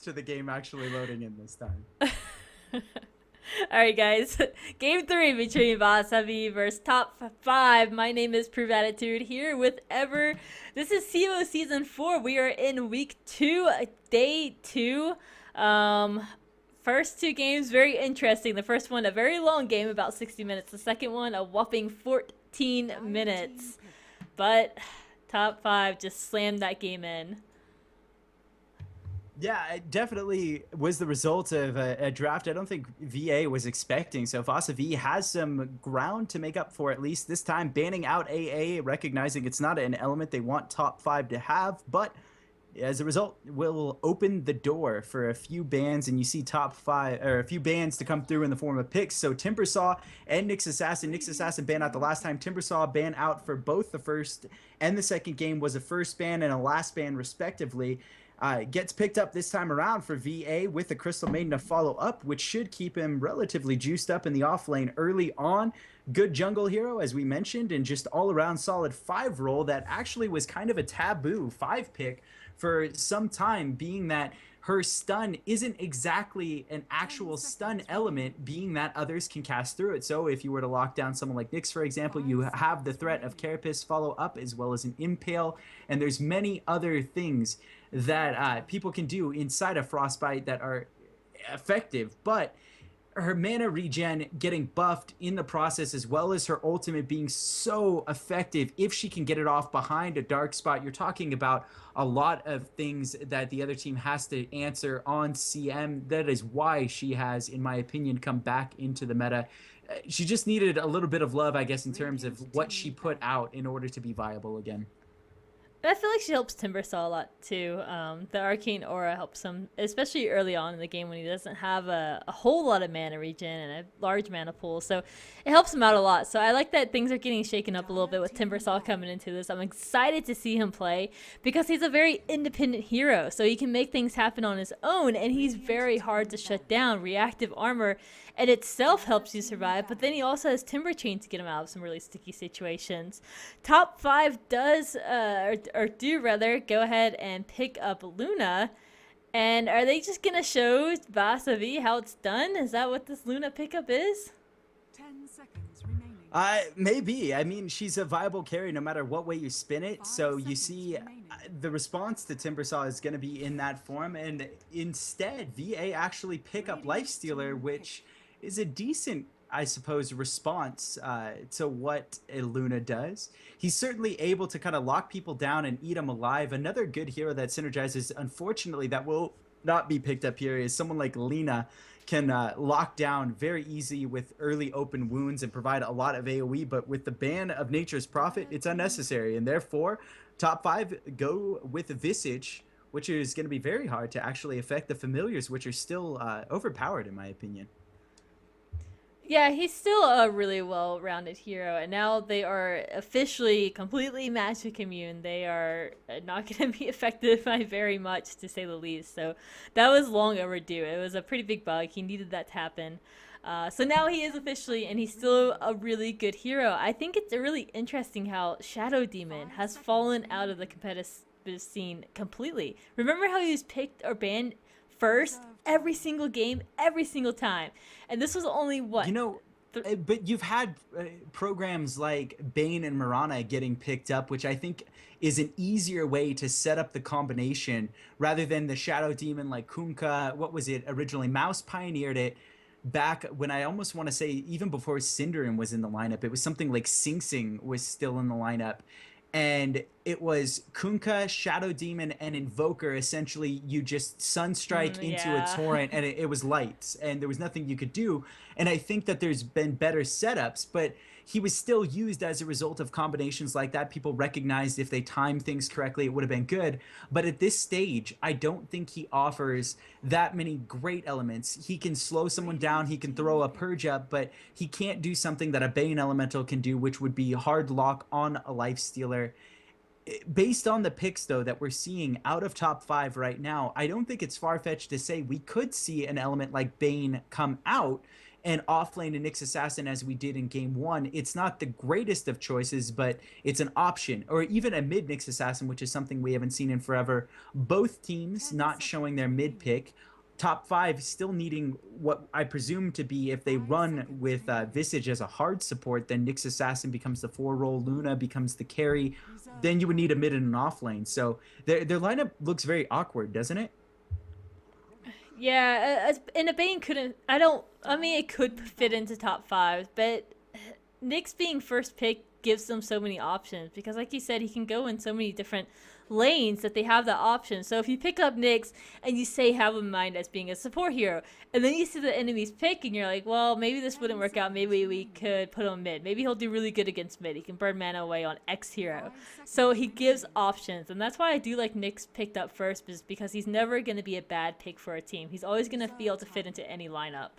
to the game actually loading in this time. All right, guys. Game 3 between Vas'Avi versus Top 5. My name is Prove Attitude here with Ever. This is CEVO Season 4. We are in Week 2, Day 2. Um, First two games, very interesting. The first one, a very long game, about 60 minutes. The second one, a whopping 14 minutes. But Top 5 just slammed that game in. Yeah, it definitely was the result of a draft I don't think VA was expecting. So Vas'Avi has some ground to make up for, at least this time, banning out AA, recognizing it's not an element they want top 5 to have, but as a result will open the door for a few bans, and you see top 5 or a few bans to come through in the form of picks. So Timbersaw and Nyx Assassin ban out the last time. Timbersaw ban out for both the first and the second game, was a first ban and a last ban respectively. Gets picked up this time around for VA with the Crystal Maiden to follow up, which should keep him relatively juiced up in the off lane early on. Good jungle hero, as we mentioned, and just all around solid 5 role that actually was kind of a taboo 5 pick for some time, being that her stun isn't exactly an actual stun element, being that others can cast through it. So if you were to lock down someone like Nyx, for example, you have the threat of Carapace follow up as well as an Impale, and there's many other things that people can do inside of Frostbite that are effective. But her mana regen getting buffed in the process, as well as her ultimate being so effective if she can get it off behind a dark spot. You're talking about a lot of things that the other team has to answer on CM. That is why she has, in my opinion, come back into the meta. She just needed a little bit of love, I guess, in terms of what she put out in order to be viable again. I feel like she helps Timbersaw a lot too. The Arcane Aura helps him, especially early on in the game when he doesn't have a whole lot of mana regen and a large mana pool. So it helps him out a lot. So I like that things are getting shaken up a little bit with Timbersaw coming into this. I'm excited to see him play because he's a very independent hero. So he can make things happen on his own, and he's very hard to shut down. Reactive armor in itself helps you survive, but then he also has Timber Chain to get him out of some really sticky situations. Top 5 does, or do rather, go ahead and pick up Luna. And are they just going to show Vas'Avi how it's done? Is that what this Luna pickup is? 10 seconds remaining. Maybe. I mean, she's a viable carry no matter what way you spin it. So you see, the response to Timbersaw is going to be in that form. And instead, VA actually pick up Lifestealer, which is a decent, I suppose, response to what a Luna does. He's certainly able to kind of lock people down and eat them alive. Another good hero that synergizes, unfortunately, that will not be picked up here is someone like Lina, can lock down very easy with early open wounds and provide a lot of AoE, but with the ban of Nature's Prophet, it's unnecessary, and therefore, top 5 go with Visage, which is going to be very hard to actually affect the familiars, which are still overpowered, in my opinion. Yeah, he's still a really well-rounded hero, and now they are officially completely magic immune. They are not going to be affected by very much, to say the least. So that was long overdue. It was a pretty big bug. He needed that to happen. So now he is officially, and he's still a really good hero. I think it's really interesting how Shadow Demon has fallen out of the competitive scene completely. Remember how he was picked or banned first every single game, every single time, and this was only what, but you've had programs like Bane and Mirana getting picked up, which I think is an easier way to set up the combination rather than the Shadow Demon like Kunkka. What was it originally? Mouse pioneered it back when, I almost want to say even before Cinderin was in the lineup. It was something like Sing Sing was still in the lineup. And it was Kunkka, Shadow Demon, and Invoker. Essentially, you just Sunstrike into yeah. a torrent, and it was lights, and there was nothing you could do. And I think that there's been better setups, but he was still used as a result of combinations like that. People recognized if they timed things correctly, it would have been good. But at this stage, I don't think he offers that many great elements. He can slow someone down, he can throw a purge up, but he can't do something that a Bane Elemental can do, which would be hard lock on a Lifestealer. Based on the picks, though, that we're seeing out of top 5 right now, I don't think it's far-fetched to say we could see an element like Bane come out and off lane and Nyx Assassin as we did in game one, it's not the greatest of choices, but it's an option. Or even a mid Nyx Assassin, which is something we haven't seen in forever. Both teams not showing their mid pick. Top 5 still needing what I presume to be, if they run with Visage as a hard support, then Nyx Assassin becomes the 4-role, Luna becomes the carry. Then you would need a mid and an off lane. So their lineup looks very awkward, doesn't it? Yeah, and a Bane couldn't. I mean, it could fit into top 5, but Nyx being first pick gives them so many options because, like you said, he can go in so many different lanes that they have that option. So if you pick up Nyx and you say have him in mind as being a support hero, and then you see the enemy's pick and you're like, well, maybe this wouldn't work out. Maybe we could put him mid. Maybe he'll do really good against mid. He can burn mana away on X hero. So he gives options, and that's why I do like Nyx picked up first, is because he's never going to be a bad pick for a team. He's always going to be able to fit into any lineup.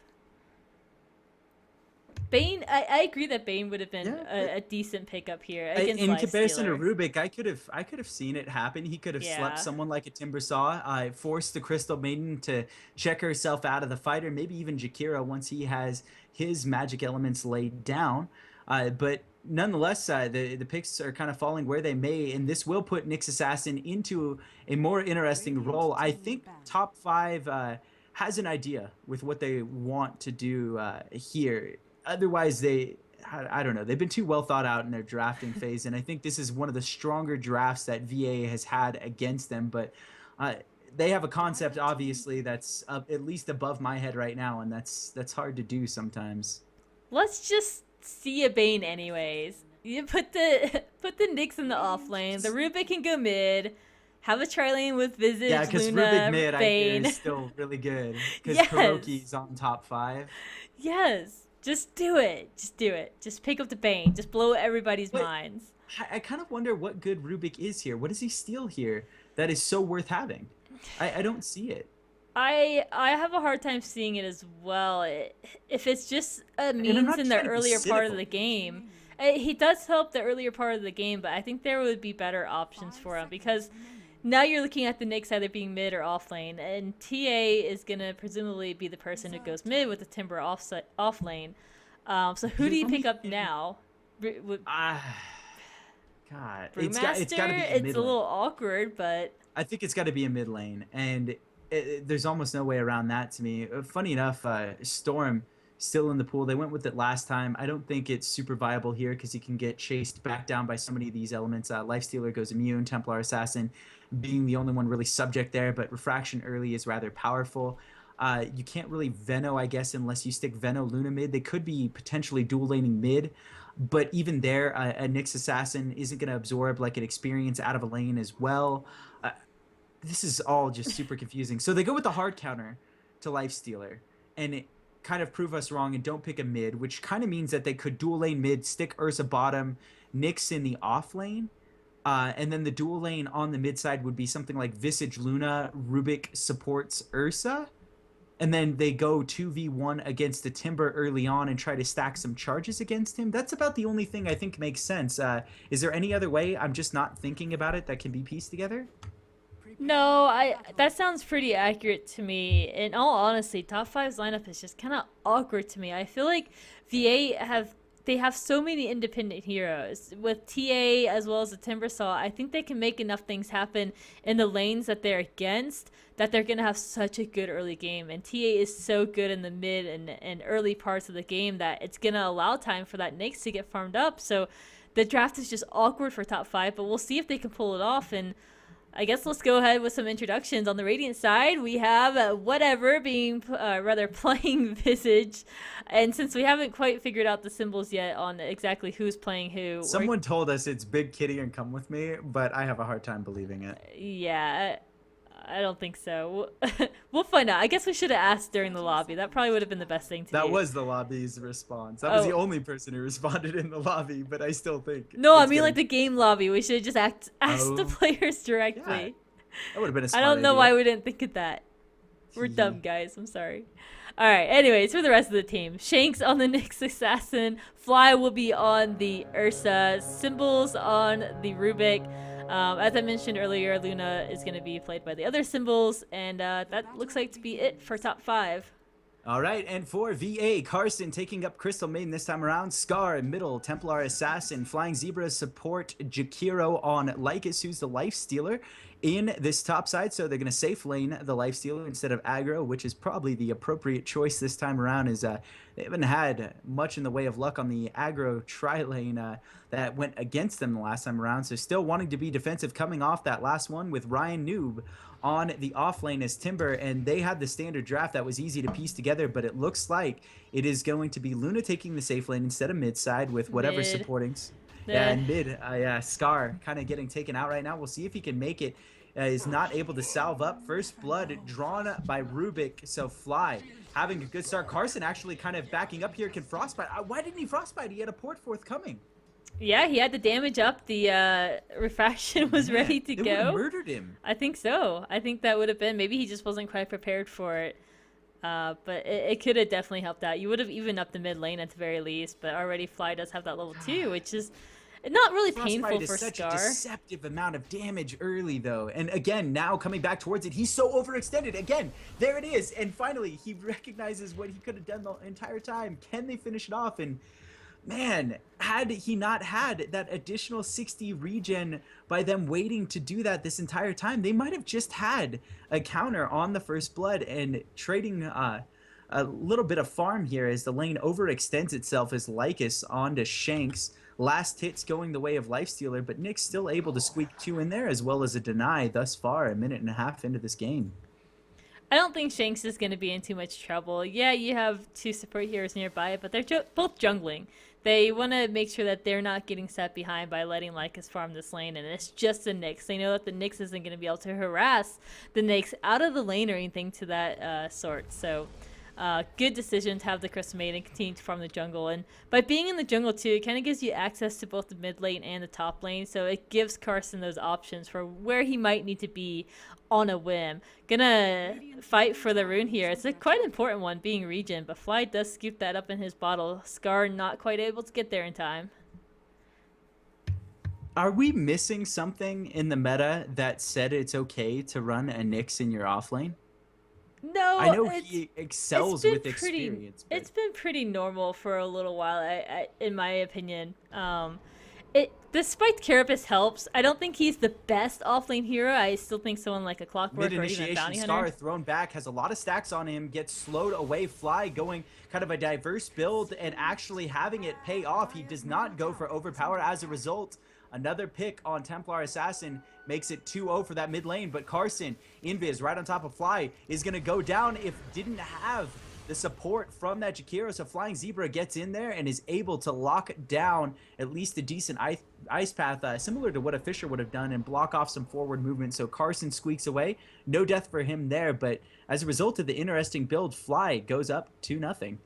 Bane, I agree that Bane would have been a decent pickup here against in comparison Lifestealer. to Rubik. I could have seen it happen. He could have slept someone like a Timbersaw, forced the Crystal Maiden to check herself out of the fight, or maybe even Jakira once he has his magic elements laid down. But nonetheless, the picks are kind of falling where they may, and this will put Nyx Assassin into a more interesting role. I think top 5 has an idea with what they want to do here. Otherwise, I don't know. They've been too well thought out in their drafting phase, and I think this is one of the stronger drafts that VA has had against them. But they have a concept, obviously, that's at least above my head right now, and that's hard to do sometimes. Let's just see a Bane anyways. You put the Nyx in the off lane. The Rubik can go mid. Have a tri-lane with Visage, Yeah, because Luna, Rubik mid, I hear, Bane. is still really good. Because Yes. Kuroki's on top 5. Yes. Just do it. Just do it. Just pick up the Bane. Just blow everybody's But minds. I kind of wonder what good Rubik is here. What does he steal here that is so worth having? I don't see it. I have a hard time seeing it as well. If it's just a means not in the trying to be earlier part of cynical. the game, he does help the earlier part of the game, but I think there would be better options for him because now you're looking at the Nyx either being mid or off lane, and TA is going to presumably be the person who goes mid with the Timber off lane. So who do you pick up now? God, Brewmaster? it's got to be a mid It's a lane. little awkward, but I think it's got to be a mid lane, and there's almost no way around that to me. Funny enough, Storm still in the pool. They went with it last time. I don't think it's super viable here because you can get chased back down by so many of these elements. Lifestealer goes immune, Templar Assassin being the only one really subject there, but Refraction early is rather powerful. You can't really Veno, I guess, unless you stick Veno Luna mid. They could be potentially dual laning mid, but even there, a Nyx Assassin isn't going to absorb like an experience out of a lane as well. This is all just super confusing. So they go with the hard counter to Lifestealer, and it kind of prove us wrong and don't pick a mid, which kind of means that they could dual lane mid, stick Ursa bottom, Nyx in the off lane. And then the dual lane on the mid side would be something like Visage Luna, Rubik supports Ursa. And then they go 2v1 against the Timber early on and try to stack some charges against him. That's about the only thing I think makes sense. Is there any other way I'm just not thinking about it that can be pieced together? no, that sounds pretty accurate to me. In all honesty, top 5's lineup is just kind of awkward to me. I feel like VA have so many independent heroes with TA as well as the Timbersaw. I think they can make enough things happen in the lanes that they're against that they're going to have such a good early game. And TA is so good in the mid and early parts of the game that it's going to allow time for that Nyx to get farmed up. So the draft is just awkward for top 5, but we'll see if they can pull it off. And I guess let's go ahead with some introductions. On the Radiant side, we have Whatever being, playing Visage. And since we haven't quite figured out the symbols yet on exactly who's playing who. Someone told us it's Big Kitty and Come With Me, but I have a hard time believing it. Yeah, I don't think so. We'll find out. I guess we should have asked during the lobby. That probably would have been the best thing to do. That was the lobby's response. That was the only person who responded in the lobby, but I still think. No, I it's mean gonna- like the game lobby. We should have just asked the players directly. That would have been a I smart don't know idea. why we didn't think of that. We're dumb, guys. I'm sorry. All right. Anyways, for the rest of the team, Shanks on the Nyx Assassin, Fly will be on the Ursa, Symbols on the Rubik. As I mentioned earlier, Luna is going to be played by the other Symbols, and that looks like to be it for top 5. All right, and for VA, Carson taking up Crystal Maiden this time around. Scar, middle, Templar Assassin, Flying Zebra support Jakiro on Lycus, who's the Life Stealer in this top side. So they're going to safe lane the Life Stealer instead of aggro, which is probably the appropriate choice this time around, as they haven't had much in the way of luck on the aggro tri-lane that went against them the last time around. So still wanting to be defensive coming off that last one with Ryan Noob on the off lane as Timber, and they had the standard draft that was easy to piece together, but it looks like it is going to be Luna taking the safe lane instead of mid side with whatever Mid. supportings. Yeah, and mid, Scar kind of getting taken out right now. We'll see if he can make it. Is not able to salve up. First blood drawn by Rubik, so Fly having a good start. Carson actually kind of backing up here. Can Frostbite. Why didn't he Frostbite? He had a port forthcoming. Yeah, he had the damage up. The refraction was ready to They go. would've murdered him. I think so. I think that would have been, maybe he just wasn't quite prepared for it. But it could have definitely helped out. You would have evened up the mid lane at the very least, but already Fly does have that level 2, which is not really painful for such Scar. a deceptive amount of damage early, though. And again, now coming back towards it, he's so overextended. Again, there it is. And finally, he recognizes what he could have done the entire time. Can they finish it off? And man, had he not had that additional 60 regen by them waiting to do that this entire time, they might have just had a counter on the first blood and trading a little bit of farm here as the lane overextends itself as Lycus onto Shanks. Last hits going the way of Lifestealer, but Nick's still able to squeak 2 in there as well as a deny thus far, a minute and a half into this game. I don't think Shanks is going to be in too much trouble. Yeah, you have 2 support heroes nearby, but they're both jungling. They want to make sure that they're not getting set behind by letting Lycus farm this lane, and it's just the Nyx. They know that the Nyx isn't going to be able to harass the Nyx out of the lane or anything to that sort. So good decision to have the Crystal Maiden continue to farm the jungle. And by being in the jungle too, it kind of gives you access to both the mid lane and the top lane. So it gives Carson those options for where he might need to be on a whim. Gonna fight for the rune here. It's a quite important one, being regen, but Fly does scoop that up in his bottle. Scar not quite able to get there in time. Are we missing something in the meta that said it's okay to run a Nyx in your off lane? No, I know he excels with experience. It's been pretty normal for a little while, in my opinion. Despite Carapace helps, I don't think he's the best offlane hero. I still think someone like a Clockwork or even a Bounty Scar Hunter. thrown back, has a lot of stacks on him, gets slowed away. Fly going kind of a diverse build and actually having it pay off. He does not go for overpower as a result. Another pick on Templar Assassin makes it 2-0 for that mid lane, but Carson, Invis right on top of Fly, is going to go down if didn't have the support from that Jakiro. So Flying Zebra gets in there and is able to lock down at least a decent ice path, similar to what a Fisher would have done, and block off some forward movement. So Carson squeaks away. No death for him there, but as a result of the interesting build, Fly goes up 2-0.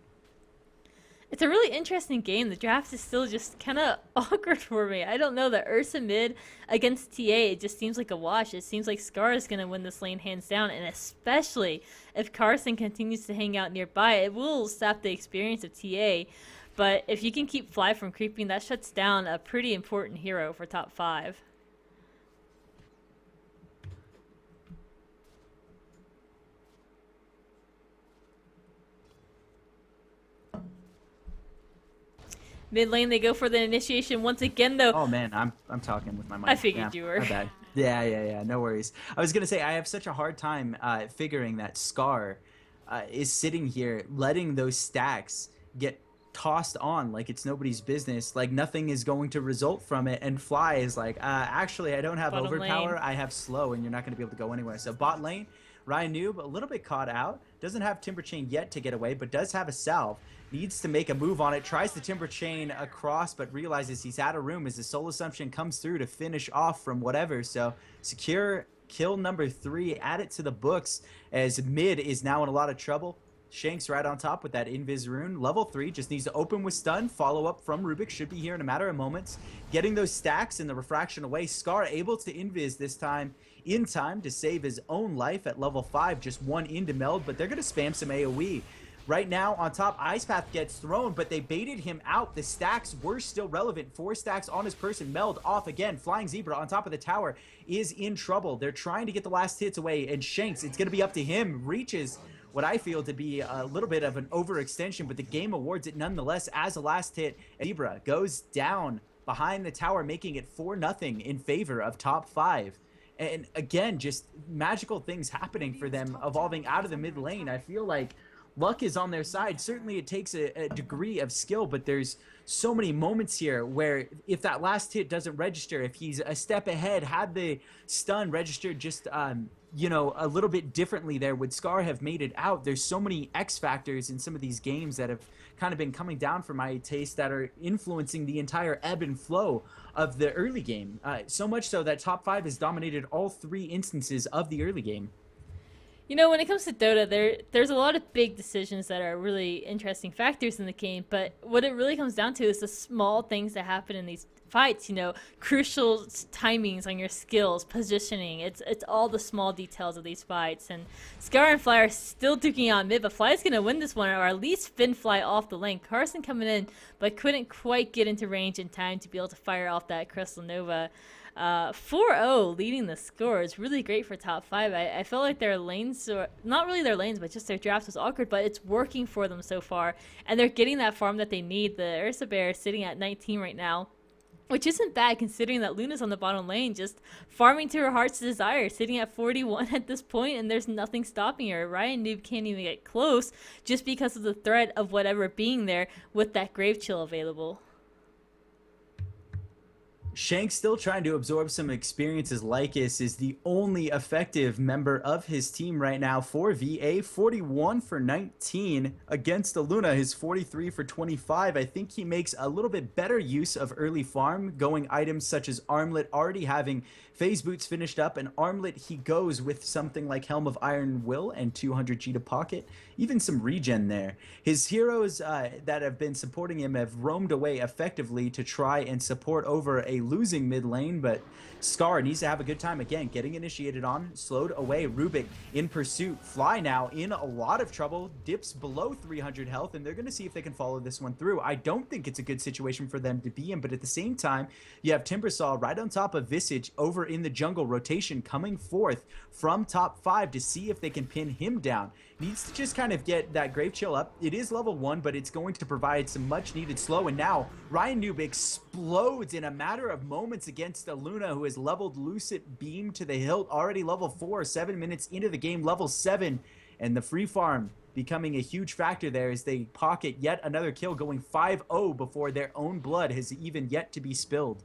It's a really interesting game. The draft is still just kind of awkward for me. I don't know. The Ursa mid against TA, it just seems like a wash. It seems like Scar is going to win this lane hands down, and especially if Carson continues to hang out nearby, it will sap the experience of TA. But if you can keep Fly from creeping, that shuts down a pretty important hero for top 5. Mid lane, they go for the initiation once again, though. Oh man, I'm talking with my mic. I figured you were. My bad. Yeah, no worries. I was gonna say I have such a hard time figuring that Scar is sitting here letting those stacks get tossed on like it's nobody's business, like nothing is going to result from it, and Fly is like, actually I don't have Bottom overpower, lane. I have slow, and you're not gonna be able to go anywhere. So bot lane, Ryan Noob a little bit caught out, doesn't have Timber Chain yet to get away, but does have a salve. Needs to make a move on it, tries the Timber Chain across, but realizes he's out of room as the Soul Assumption comes through to finish off from whatever. So secure kill number 3, add it to the books as mid is now in a lot of trouble. Shanks right on top with that Invis rune. Level 3 just needs to open with stun. Follow up from Rubik should be here in a matter of moments. Getting those stacks and the refraction away. Scar able to Invis this time in time to save his own life at level 5. Just one into meld, but they're going to spam some AoE. Right now, on top, Ice Path gets thrown, but they baited him out. The stacks were still relevant. 4 stacks on his person. Meld off again. Flying Zebra on top of the tower is in trouble. They're trying to get the last hits away, and Shanks, it's going to be up to him. Reaches what I feel to be a little bit of an overextension, but the game awards it nonetheless as a last hit. Zebra goes down behind the tower, making it 4-0 in favor of top 5. And again, just magical things happening for them, evolving out of the mid lane. I feel like luck is on their side. Certainly it takes a degree of skill, but there's so many moments here where if that last hit doesn't register, if he's a step ahead, had the stun registered just you know, a little bit differently there, would Scar have made it out? There's so many X factors in some of these games that have kind of been coming down for my taste that are influencing the entire ebb and flow of the early game. So much so that top 5 has dominated all 3 instances of the early game. You know, when it comes to Dota, there's a lot of big decisions that are really interesting factors in the game, but what it really comes down to is the small things that happen in these fights, you know, crucial timings on your skills, positioning. It's all the small details of these fights. And Scar and Fly are still duking out mid, but Fly's going to win this one, or at least spin Fly off the lane. Carson coming in, but couldn't quite get into range in time to be able to fire off that Crystal Nova. 4-0 leading the score is really great for top 5. I felt like their lanes, or not really their lanes, but just their draft was awkward, but it's working for them so far. And they're getting that farm that they need. The Ursa Bear is sitting at 19 right now, which isn't bad considering that Luna's on the bottom lane, just farming to her heart's desire, sitting at 41 at this point, and there's nothing stopping her. Ryan Noob can't even get close just because of the threat of whatever being there with that Grave Chill available. Shank still trying to absorb some experiences. Lycus is the only effective member of his team right now for VA. 41 for 19 against Aluna. His 43 for 25. I think he makes a little bit better use of early farm, going items such as Armlet, already having phase boots finished up, and Armlet he goes with something like Helm of Iron Will and 200 G to pocket, even some regen there. His heroes that have been supporting him have roamed away effectively to try and support over a losing mid lane, but Scar needs to have a good time again, getting initiated on, slowed away. Rubik in pursuit. Fly now in a lot of trouble, dips below 300 health, and they're going to see if they can follow this one through. I don't think it's a good situation for them to be in, but at the same time, you have Timbersaw right on top of Visage over in the jungle rotation, coming forth from top 5 to see if they can pin him down. Needs to just kind of get that Grave Chill up. It is level 1, but it's going to provide some much needed slow, and now Ryan Noob explodes in a matter of moments against Aluna, who has leveled Lucid Beam to the hilt, already level 4, 7 minutes into the game, level 7, and the free farm becoming a huge factor there as they pocket yet another kill, going 5-0 before their own blood has even yet to be spilled.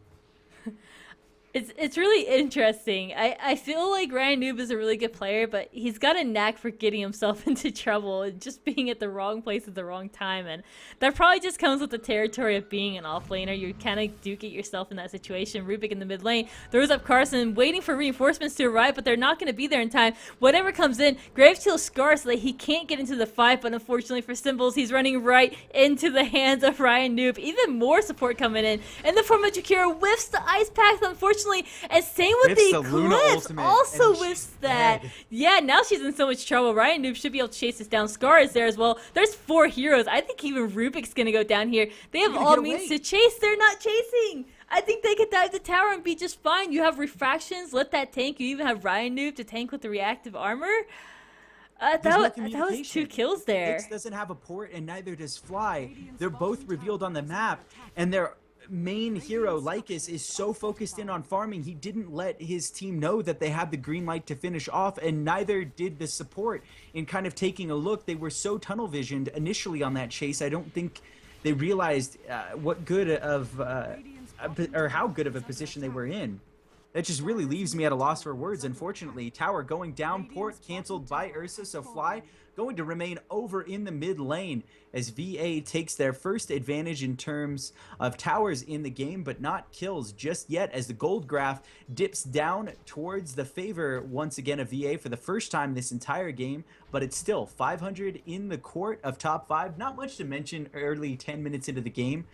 It's really interesting. I feel like Ryan Noob is a really good player, but he's got a knack for getting himself into trouble and just being at the wrong place at the wrong time. And that probably just comes with the territory of being an offlaner. You kind of do get yourself in that situation. Rubik in the mid lane throws up Carson, waiting for reinforcements to arrive, but they're not going to be there in time. Whatever comes in, Grave Chill Scar so that he can't get into the fight, but unfortunately for Symbols, he's running right into the hands of Ryan Noob. Even more support coming in. And the form of Jakira whiffs the ice pack, unfortunately. And same with the Eclipse, also whiffs that. Yeah, now she's in so much trouble. Ryan Noob should be able to chase this down. Scar is there as well. There's 4 heroes. I think even Rubik's going to go down here. They have all means to chase. They're not chasing. I think they could dive the tower and be just fine. You have refractions. Let that tank. You even have Ryan Noob to tank with the reactive armor. That was 2 kills there. X doesn't have a port, and neither does Fly. They're both revealed on the map, and they're main hero Lycus is so focused in on farming, he didn't let his team know that they had the green light to finish off, and neither did the support in kind of taking a look. They were so tunnel visioned initially on that chase, I don't think they realized what good of or how good of a position they were in. That just really leaves me at a loss for words, unfortunately. Tower going down, port canceled by Ursa, so Fly going to remain over in the mid lane as VA takes their first advantage in terms of towers in the game, but not kills just yet, as the gold graph dips down towards the favor once again of VA for the first time this entire game, but it's still 500 in the court of top 5. Not much to mention early 10 minutes into the game.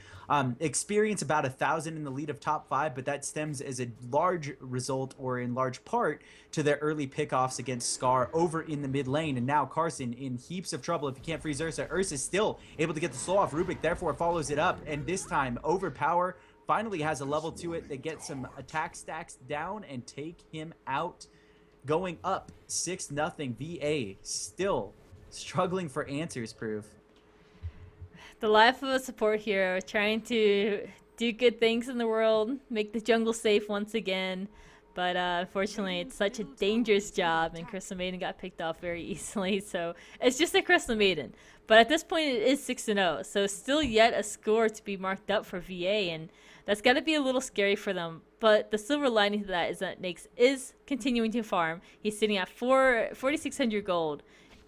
Experience about 1,000 in the lead of top 5, but that stems as a large result, or in large part, to their early pickoffs against Scar over in the mid lane. And now Carson in heaps of trouble if he can't freeze Ursa. Ursa's still able to get the slow off. Rubik therefore follows it up, and this time Overpower finally has a level to it. They get some attack stacks down and take him out, going up 6-0. VA still struggling for answers, proof. The life of a support hero, trying to do good things in the world, make the jungle safe once again. But unfortunately, it's such a dangerous job, and Crystal Maiden got picked off very easily. So it's just a Crystal Maiden. But at this point, it is 6-0. So still yet a score to be marked up for VA, and that's got to be a little scary for them. But the silver lining to that is that Nyx is continuing to farm. He's sitting at 4,600 gold.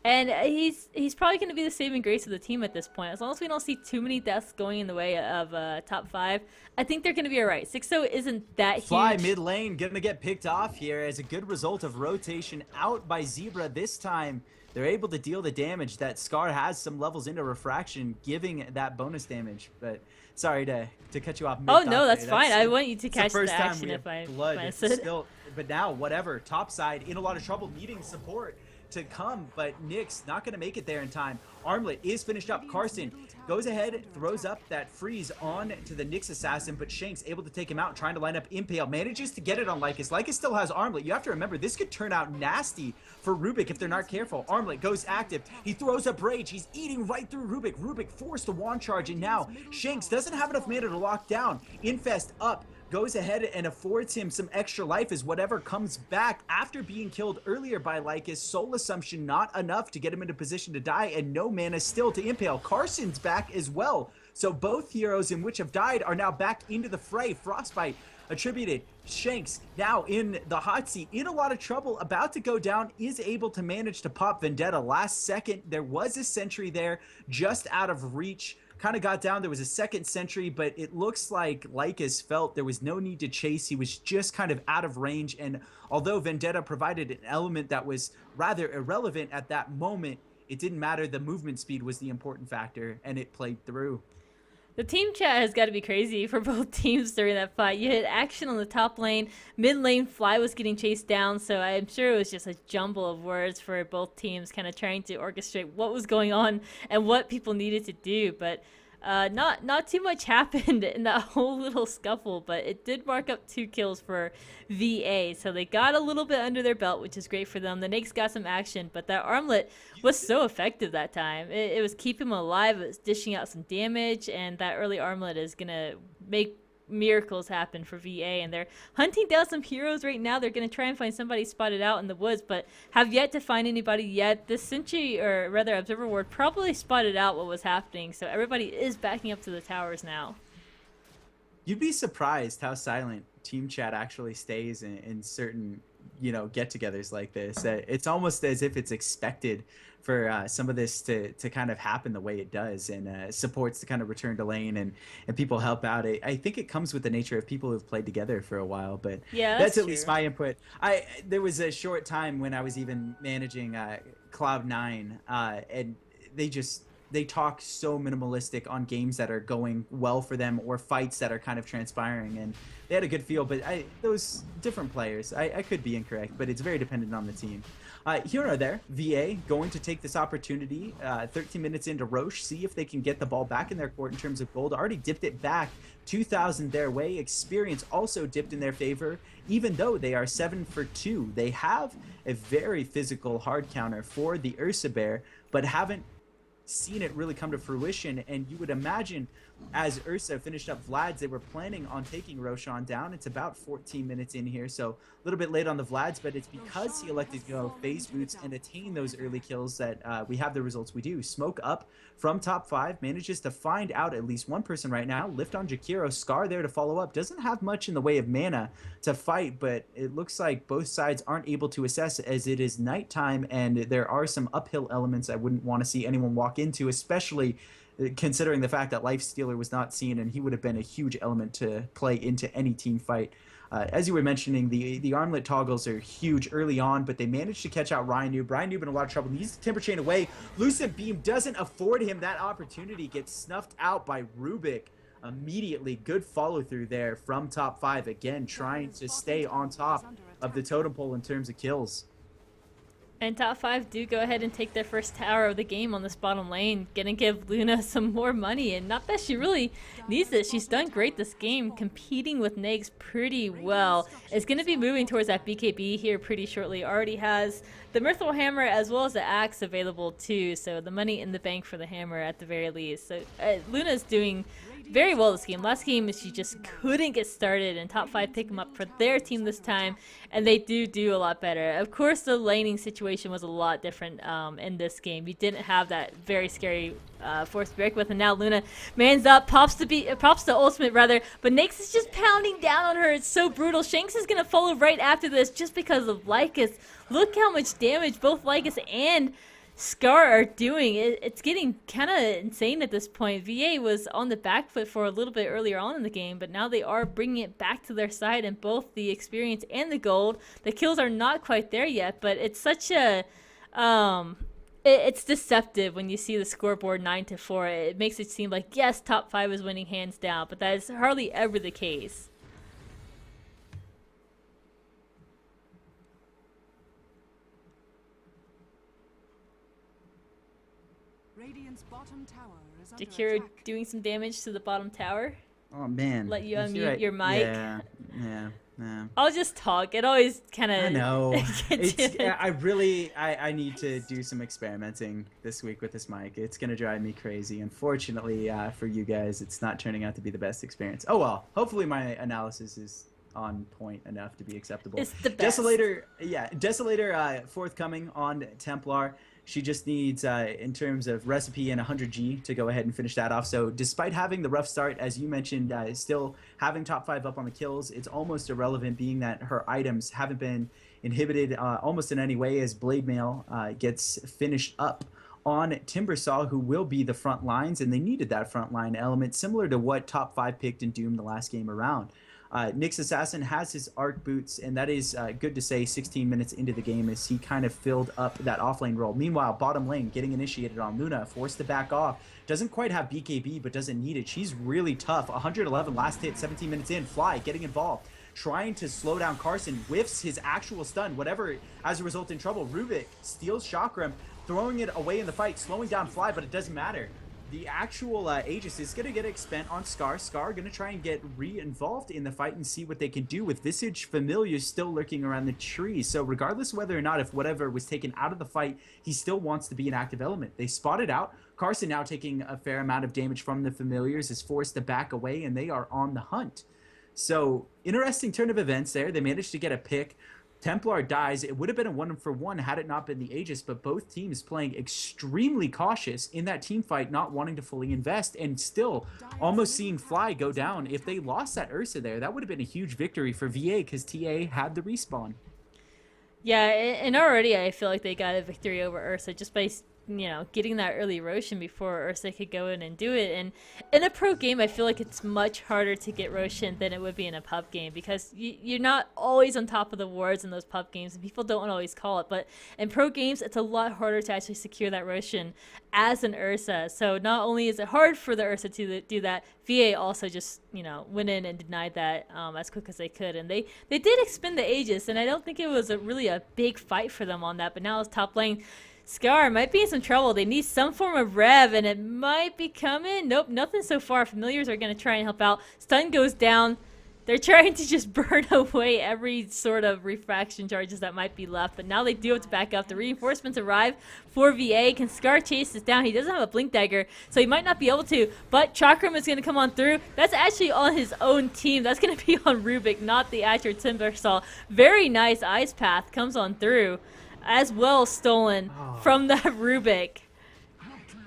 And he's probably going to be the saving grace of the team at this point. As long as we don't see too many deaths going in the way of top 5, I think they're going to be all right. 6-0 isn't that huge. Fly mid lane going to get picked off here as a good result of rotation out by Zebra. This time, they're able to deal the damage. That Scar has some levels into refraction, giving that bonus damage. But sorry to cut you off. Oh, no, that's fine. I want you to catch the action if I miss it. Still, but now, whatever. Top side in a lot of trouble, needing support to come, but Nyx not going to make it there in time. Armlet is finished up. Carson goes ahead, throws up that freeze on to the Nyx assassin, but Shanks able to take him out, trying to line up Impale, manages to get it on Lycus. Lycus still has Armlet. You have to remember, this could turn out nasty for Rubik if they're not careful. Armlet goes active. He throws up Rage. He's eating right through Rubik. Rubik forced to wand charge, and now Shanks doesn't have enough mana to lock down. Infest up. Goes ahead and affords him some extra life as whatever comes back after being killed earlier by Lycus. Soul Assumption not enough to get him into position to die, and no mana still to impale. Carson's back as well. So both heroes in which have died are now back into the fray. Frostbite attributed. Shanks now in the hot seat, in a lot of trouble, about to go down, is able to manage to pop Vendetta last second. There was a sentry there just out of reach. Kind of got down. There was a second sentry, but it looks like Lycus felt there was no need to chase. He was just kind of out of range, and although Vendetta provided an element that was rather irrelevant at that moment, it didn't matter. The movement speed was the important factor, and it played through. The team chat has got to be crazy for both teams during that fight. You had action on the top lane. Mid lane, Fly was getting chased down, so I'm sure it was just a jumble of words for both teams kind of trying to orchestrate what was going on and what people needed to do. But not too much happened in that whole little scuffle, but it did mark up 2 kills for VA. So they got a little bit under their belt, which is great for them. The Nyx got some action, but that Armlet was so effective that time. It was keeping him alive. It was dishing out some damage, and that early Armlet is going to make miracles happen for VA, and they're hunting down some heroes right now. They're going to try and find somebody spotted out in the woods, but have yet to find anybody yet. This Sentry, or rather Observer Ward, probably spotted out what was happening, so everybody is backing up to the towers now. You'd be surprised how silent team chat actually stays in certain, get-togethers like this. It's almost as if it's expected for some of this to kind of happen the way it does, and supports to kind of return to lane and people help out. I think it comes with the nature of people who've played together for a while, but yeah, that's at true. least my input. There was a short time when I was even managing Cloud9, and they talk so minimalistic on games that are going well for them or fights that are kind of transpiring, and they had a good feel. But those different players, I could be incorrect, but it's very dependent on the team. Here or there, VA going to take this opportunity, 13 minutes into Roche, see if they can get the ball back in their court in terms of gold. Already dipped it back 2,000 their way. Experience also dipped in their favor, even though they are 7 for 2. They have a very physical hard counter for the Ursa Bear, but haven't seen it really come to fruition. And you would imagine as Ursa finished up Vlad's, they were planning on taking Roshan down. It's about 14 minutes in here, so a little bit late on the Vlad's, but it's because he elected to go phase boots and attain those early kills that we have the results we do. Smoke up from top 5, manages to find out at least one person right now. Lift on Jakiro, Scar there to follow up. Doesn't have much in the way of mana to fight, but it looks like both sides aren't able to assess as it is nighttime, and there are some uphill elements I wouldn't want to see anyone walk into, especially considering the fact that Lifestealer was not seen, and he would have been a huge element to play into any team fight. As you were mentioning, the armlet toggles are huge early on, but they managed to catch out Ryan Noob. Ryan Noob in a lot of trouble. Needs the Timber Chain away. Lucent Beam doesn't afford him that opportunity. Gets snuffed out by Rubik immediately. Good follow through there from top 5. Again, trying to stay on top of the totem pole in terms of kills. And top 5 do go ahead and take their first tower of the game on this bottom lane. Gonna give Luna some more money, and not that she really needs it. She's done great this game, competing with Nyx pretty well. Is gonna be moving towards that BKB here pretty shortly. Already has the Mithril Hammer as well as the Axe available too, so the money in the bank for the hammer at the very least. So Luna's doing very well this game. Last game she just couldn't get started, and top 5 pick them up for their team this time, and they do a lot better. Of course, the laning situation was a lot different in this game. You didn't have that very scary force to break with, and now Luna mans up, pops the ultimate rather, but Nyx is just pounding down on her. It's so brutal. Shanks is gonna follow right after this just because of Lycus. Look how much damage both Lycus and Scar are doing. It's getting kind of insane at this point. VA was on the back foot for a little bit earlier on in the game, but now they are bringing it back to their side in both the experience and the gold. The kills are not quite there yet, but it's such a it's deceptive when you see the scoreboard 9-4. It makes it seem like, yes, top 5 is winning hands down, but that is hardly ever the case. Radiant's bottom tower is under Jakiro attack. doing some damage to the bottom tower. Oh man. Let you You're unmute right. your mic. Yeah. I'll just talk. It always kind of. I know. I need to do some experimenting this week with this mic. It's gonna drive me crazy. Unfortunately, for you guys, it's not turning out to be the best experience. Oh well. Hopefully my analysis is on point enough to be acceptable. It's the best. Desolator forthcoming on Templar. She just needs, in terms of recipe and 100G to go ahead and finish that off. So despite having the rough start, as you mentioned, still having top 5 up on the kills, it's almost irrelevant being that her items haven't been inhibited almost in any way as Blade Mail gets finished up on Timbersaw, who will be the front lines, and they needed that front line element similar to what top 5 picked in Doom the last game around. Nyx Assassin has his arc boots, and that is good to say 16 minutes into the game as he kind of filled up that offlane role. Meanwhile, bottom lane getting initiated on Luna, forced to back off. Doesn't quite have BKB, but doesn't need it. She's really tough. 111 last hit, 17 minutes in. Fly getting involved, trying to slow down Carson, whiffs his actual stun, whatever, as a result in trouble. Rubik steals Chakram, throwing it away in the fight, slowing down Fly, but it doesn't matter. The actual Aegis is going to get spent on Scar. Scar going to try and get re-involved in the fight and see what they can do with Visage Familiar still lurking around the tree. So regardless whether or not if whatever was taken out of the fight, he still wants to be an active element. They spot it out. Carson now taking a fair amount of damage from the Familiars is forced to back away, and they are on the hunt. So interesting turn of events there. They managed to get a pick. Templar dies. It would have been a 1-for-1 had it not been the Aegis, but both teams playing extremely cautious in that team fight, not wanting to fully invest, and still almost seeing Fly go down. If they lost that Ursa there, that would have been a huge victory for VA because TA had the respawn. Yeah, and already I feel like they got a victory over Ursa just by, getting that early Roshan before Ursa could go in and do it. And in a pro game, I feel like it's much harder to get Roshan than it would be in a pub game because you're not always on top of the wards in those pub games, and people don't always call it. But in pro games, it's a lot harder to actually secure that Roshan as an Ursa. So not only is it hard for the Ursa to do that, VA also just, went in and denied that as quick as they could. And they did expend the Aegis, and I don't think it was really a big fight for them on that. But now it's top lane. Scar might be in some trouble. They need some form of rev, and it might be coming. Nope, nothing so far. Familiars are going to try and help out. Stun goes down. They're trying to just burn away every sort of refraction charges that might be left, but now they do have to back up. The reinforcements arrive for VA. Can Scar chase this down? He doesn't have a blink dagger, so he might not be able to, but Chakram is going to come on through. That's actually on his own team. That's going to be on Rubik, not the actual Timbersaw. Very nice ice path comes on through, as well stolen from that Rubik.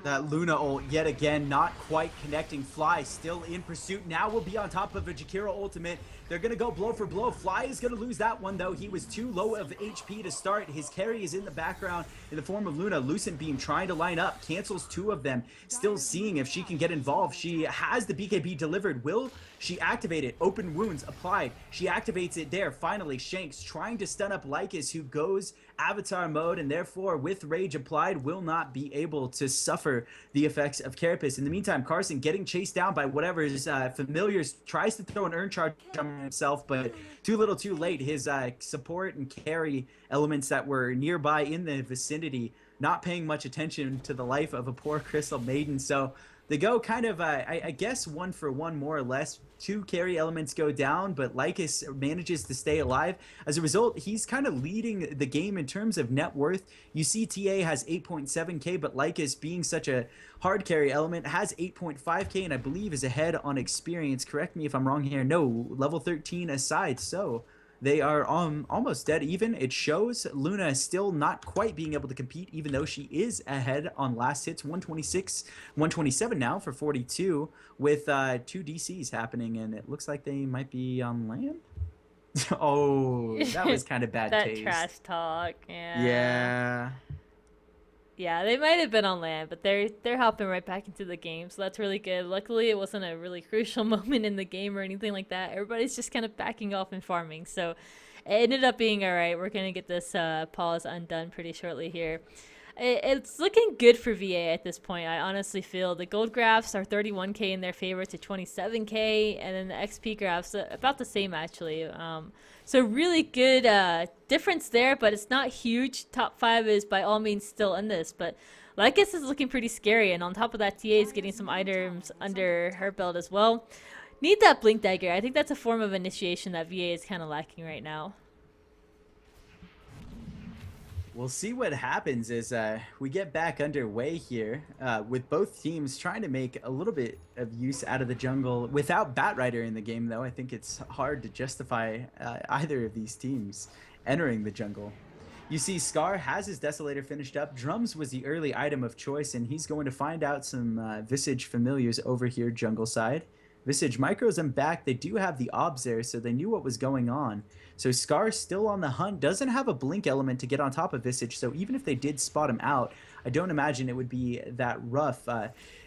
That Luna ult yet again not quite connecting. Fly still in pursuit. Now will be on top of a Jakiro ultimate. They're going to go blow for blow. Fly is going to lose that one, though. He was too low of HP to start. His carry is in the background in the form of Luna. Lucent Beam trying to line up. Cancels 2 of them. Still seeing if she can get involved. She has the BKB delivered. Will she activate it? Open wounds applied. She activates it there. Finally, Shanks trying to stun up Lycus, who goes Avatar mode, and therefore, with Rage applied, will not be able to suffer the effects of Carapace. In the meantime, Carson getting chased down by whatever his Familiars, tries to throw an Urn Charge on himself, but too little too late. His support and carry elements that were nearby in the vicinity not paying much attention to the life of a poor Crystal Maiden. So They go kind of, I guess, 1-for-1 more or less. 2 carry elements go down, but Lycus manages to stay alive. As a result, he's kind of leading the game in terms of net worth. You see TA has 8.7k, but Lycus, being such a hard carry element, has 8.5k, and I believe is ahead on experience. Correct me if I'm wrong here. No, level 13 aside, so they are almost dead even. It shows Luna still not quite being able to compete, even though she is ahead on last hits, 126, 127 now for 42, with 2 DCs happening, and it looks like they might be on land. Oh, that was kind of bad that taste. trash talk. Yeah. Yeah. Yeah, they might have been on land, but they're hopping right back into the game, so that's really good. Luckily, it wasn't a really crucial moment in the game or anything like that. Everybody's just kind of backing off and farming, so it ended up being all right. We're gonna get this pause undone pretty shortly here. It's looking good for VA at this point. I honestly feel the gold graphs are 31k in their favor to 27k, and then the XP graphs about the same actually. So really good difference there, but it's not huge. Top 5 is by all means still in this, but Lycus is looking pretty scary, and on top of that, TA is getting some items under her belt as well. Need that Blink Dagger. I think that's a form of initiation that VA is kind of lacking right now. We'll see what happens as we get back underway here with both teams trying to make a little bit of use out of the jungle. Without Batrider in the game, though, I think it's hard to justify either of these teams entering the jungle. You see Scar has his Desolator finished up. Drums was the early item of choice, and he's going to find out some Visage familiars over here jungle side. Visage micros them back. They do have the obs there, so they knew what was going on. So Scar still on the hunt, doesn't have a blink element to get on top of Visage, so even if they did spot him out, I don't imagine it would be that rough.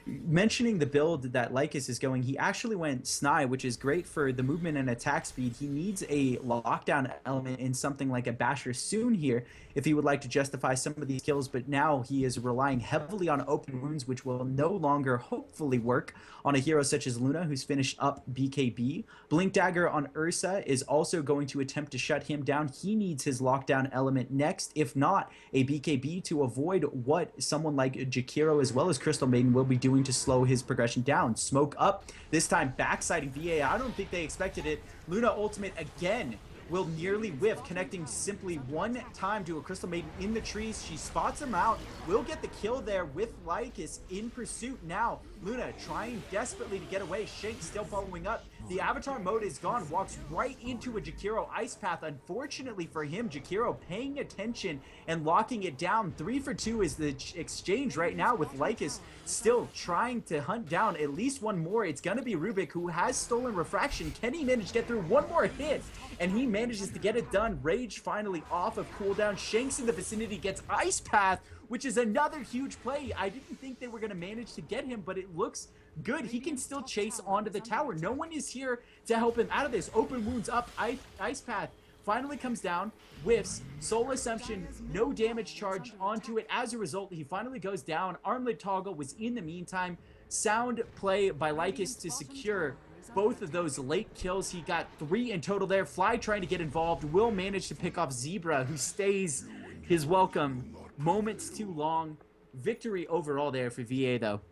Mentioning the build that Lycus is going, he actually went Snai, which is great for the movement and attack speed. He needs a lockdown element in something like a Basher soon here if he would like to justify some of these kills, but now he is relying heavily on open wounds, which will no longer hopefully work on a hero such as Luna, who's finished up BKB. Blink Dagger on Ursa is also going to attempt to shut him down. He needs his lockdown element next, if not a BKB, to avoid what someone like Jakiro as well as Crystal Maiden will be doing to slow his progression down. Smoke up, this time backsiding VA. I don't think they expected it. Luna ultimate again will nearly whiff, connecting simply one time to a Crystal Maiden in the trees. She spots him out, will get the kill there with Lycus in pursuit now. Luna trying desperately to get away. Shank still following up. The avatar mode is gone, walks right into a Jakiro ice path. Unfortunately for him, Jakiro paying attention and locking it down. 3 for 2 is the exchange right now, with Lycus still trying to hunt down at least one more. It's gonna be Rubik, who has stolen refraction. Can he manage to get through one more hit? And he manages to get it done. Rage finally off of cooldown. Shanks in the vicinity gets ice path, which is another huge play. I didn't think they were going to manage to get him, but it looks good. He can still chase onto the tower. No one is here to help him out of this. Open wounds up. Ice path finally comes down, whiffs. Soul Assumption, no damage charged onto it. As a result, he finally goes down. Armlet Toggle was in the meantime. Sound play by Lycus to secure both of those late kills. He got 3 in total there. Fly trying to get involved, will manage to pick off Zebra, who stays his welcome moments too long. Victory overall there for VA, though.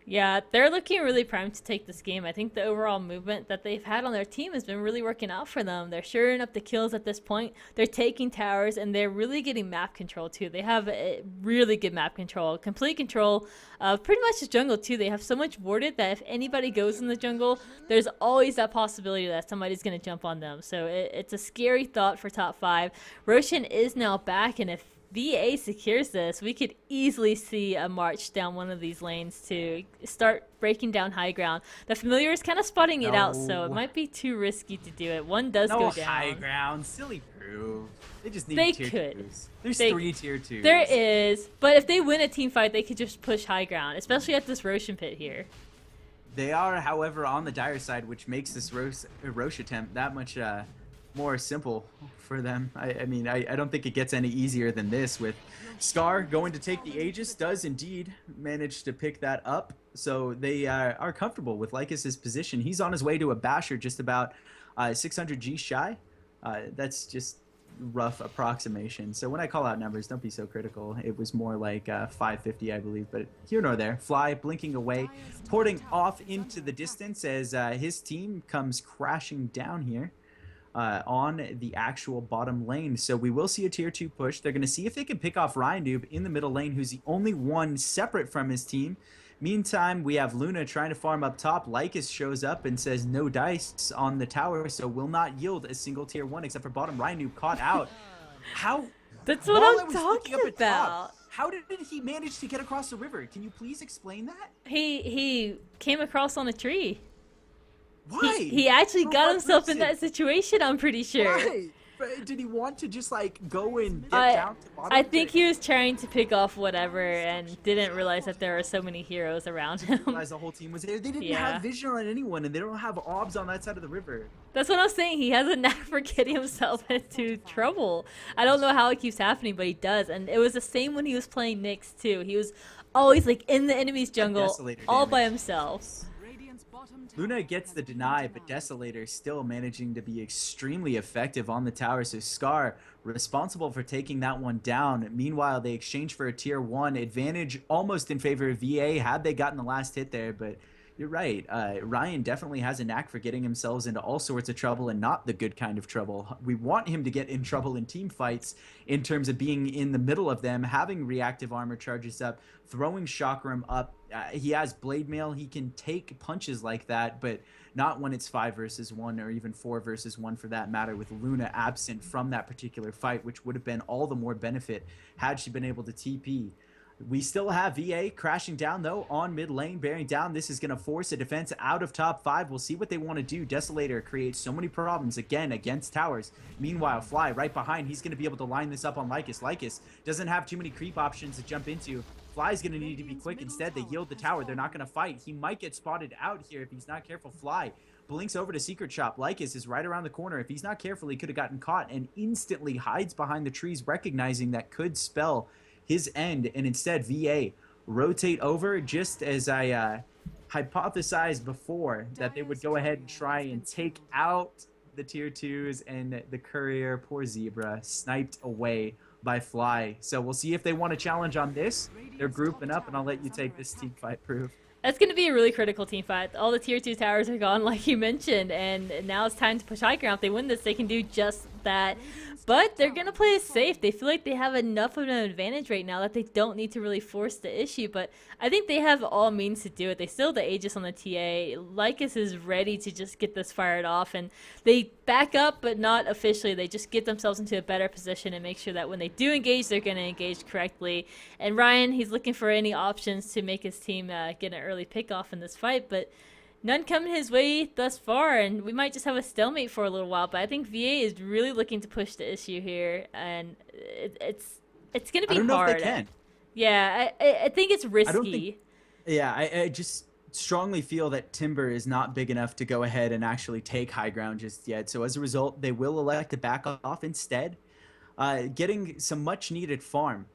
Yeah, they're looking really primed to take this game. I think the overall movement that they've had on their team has been really working out for them. They're shoring up the kills at this point. They're taking towers, and they're really getting map control, too. They have a really good map control. Complete control of pretty much the jungle, too. They have so much warded that if anybody goes in the jungle, there's always that possibility that somebody's going to jump on them. So it's a scary thought for top 5. Roshan is now back, and if VA secures this, we could easily see a march down one of these lanes to start breaking down high ground. The familiar is kind of spotting it out, so it might be too risky to do it. One does go down. No high ground, silly proof. They just need tier 2s. There's 3 tier 2s. There is, but if they win a team fight, they could just push high ground, especially at this Roshan pit here. They are, however, on the dire side, which makes this Roche attempt that much more simple for them. I mean, I don't think it gets any easier than this, with Scar going to take the Aegis, does indeed manage to pick that up. So they are comfortable with Lycus's position. He's on his way to a Basher, just about 600 G shy. That's just rough approximation. So when I call out numbers, don't be so critical. It was more like 550, I believe. But here nor there. Fly blinking away, porting off into the distance as his team comes crashing down here on the actual bottom lane. So we will see a tier 2 push. They're going to see if they can pick off Ryan in the middle lane, who's the only one separate from his team. Meantime, we have Luna trying to farm up top. Lycus shows up and says no dice on the tower, so will not yield a single tier 1 except for bottom. Ryan caught out. How? That's what I'm talking about. How did he manage to get across the river? Can you please explain that? He came across on a tree. Why? He actually got himself in that situation, I'm pretty sure. Why? Did he want to just like go and get down to bottom? I think he was trying to pick off whatever and didn't realize that there were so many heroes around him. Realize the whole team was there. They didn't have vision on anyone, and they don't have obs on that side of the river. That's what I'm saying. He has a knack for getting himself into trouble. I don't know how it keeps happening, but he does. And it was the same when he was playing Nyx too. He was always like in the enemy's jungle, all by himself. Luna gets the deny, but Desolator still managing to be extremely effective on the tower. So Scar responsible for taking that one down. Meanwhile, they exchange for a tier 1 advantage almost in favor of VA had they gotten the last hit there. But you're right. Ryan definitely has a knack for getting himself into all sorts of trouble and not the good kind of trouble. We want him to get in trouble in team fights in terms of being in the middle of them, having reactive armor charges up, throwing chakram up. He has blade mail. He can take punches like that, but not when it's 5 versus 1 or even 4 versus 1 for that matter, with Luna absent from that particular fight, which would have been all the more benefit had she been able to TP. We still have VA crashing down, though, on mid lane, bearing down. This is going to force a defense out of top 5. We'll see what they want to do. Desolator creates so many problems, again, against towers. Meanwhile, Fly right behind. He's going to be able to line this up on Lycus. Lycus doesn't have too many creep options to jump into. Fly's going to need to be quick. Instead, they yield the tower. They're not going to fight. He might get spotted out here if he's not careful. Fly blinks over to Secret Shop. Lycus is right around the corner. If he's not careful, he could have gotten caught and instantly hides behind the trees, recognizing that could spell his end. And instead, VA rotate over, just as I hypothesized before, that they would go ahead and try and take out the tier 2s, and the courier, poor Zebra, sniped away by Fly. So we'll see if they want to challenge on this. They're grouping up, and I'll let you take this team fight, Proof. That's going to be a really critical team fight. All the tier 2 towers are gone, like you mentioned, and now it's time to push high ground. If they win this, they can do just that. But they're going to play it safe. They feel like they have enough of an advantage right now that they don't need to really force the issue. But I think they have all means to do it. They still have the Aegis on the TA. Lycus is ready to just get this fired off. And they back up, but not officially. They just get themselves into a better position and make sure that when they do engage, they're going to engage correctly. And Ryan, he's looking for any options to make his team get an early pick off in this fight. But none coming his way thus far, and we might just have a stalemate for a little while. But I think VA is really looking to push the issue here, and it's going to be hard. I don't know if they can. Yeah, I think it's risky. I just strongly feel that Timber is not big enough to go ahead and actually take high ground just yet. So as a result, they will elect to back off instead, getting some much needed farm.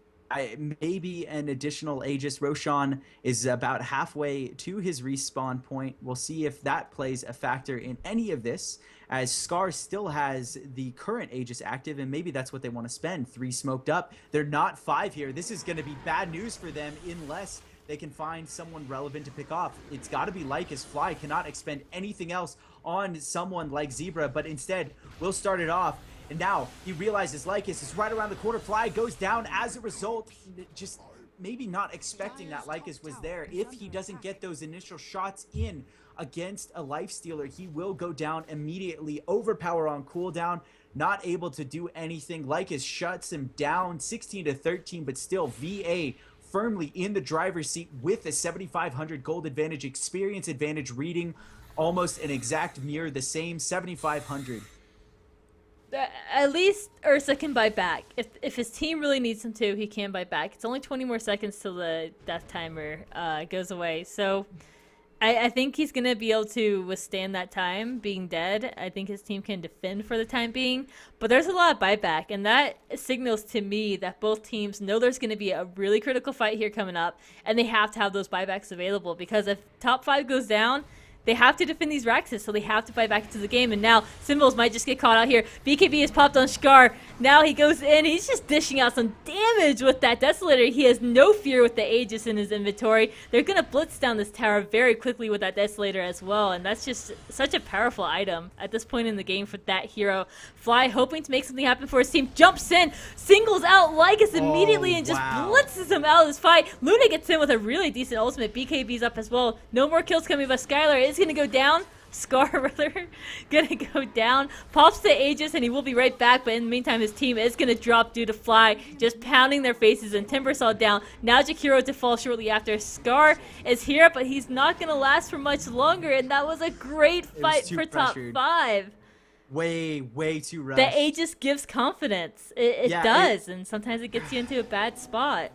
Maybe an additional Aegis. Roshan is about halfway to his respawn point. We'll see if that plays a factor in any of this, as Scar still has the current Aegis active, and maybe that's what they want to spend. 3 smoked up. They're not 5 here. This is going to be bad news for them unless they can find someone relevant to pick off. It's got to be Lycus. Fly cannot expend anything else on someone like Zebra, but instead we'll start it off. And now he realizes Lycus is right around the corner. Fly goes down as a result. Just maybe not expecting that Lycus was there. If he doesn't get those initial shots in against a lifestealer, he will go down immediately. Overpower on cooldown. Not able to do anything. Lycus shuts him down 16-13, but still VA firmly in the driver's seat with a 7,500 gold advantage, experience advantage, reading almost an exact mirror, the same 7,500. At least Ursa can buy back. If his team really needs him to, he can buy back. It's only 20 more seconds till the death timer goes away. So I think he's going to be able to withstand that time being dead. I think his team can defend for the time being. But there's a lot of buyback, and that signals to me that both teams know there's going to be a really critical fight here coming up, and they have to have those buybacks available, because if top 5 goes down, They have to defend these Raxes, so they have to fight back into the game. And now Symbols might just get caught out here. BKB has popped on Scar. Now he goes in. He's just dishing out some damage with that Desolator. He has no fear with the Aegis in his inventory. They're going to blitz down this tower very quickly with that Desolator as well. And that's just such a powerful item at this point in the game for that hero. Fly hoping to make something happen for his team. Jumps in, singles out Lycus immediately and just blitzes him out of this fight. Luna gets in with a really decent ultimate. BKB's up as well. No more kills coming, but Skylar is going to go down. Scar, rather, gonna go down. Pops the Aegis, and he will be right back. But in the meantime, his team is gonna drop due to Fly, just pounding their faces. And Timbersaw down. Now Jakiro to fall shortly after. Scar is here, but he's not gonna last for much longer. And that was a great fight for top 5. Way too rushed. The Aegis gives confidence. It does, and sometimes it gets you into a bad spot.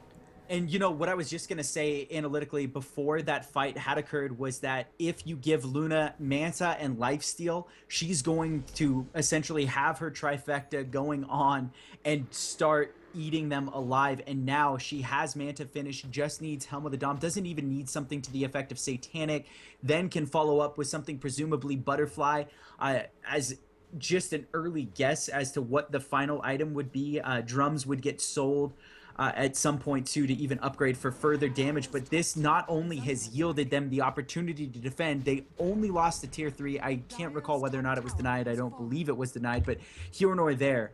And you know what I was just going to say analytically before that fight had occurred was that if you give Luna Manta and lifesteal, she's going to essentially have her trifecta going on and start eating them alive. And now she has Manta finish, just needs Helm of the Dom, doesn't even need something to the effect of Satanic, then can follow up with something presumably Butterfly as just an early guess as to what the final item would be. Drums would get sold at some point too to even upgrade for further damage, but this not only has yielded them the opportunity to defend, they only lost to tier 3. I can't recall whether or not it was denied. I don't believe it was denied, but here nor there.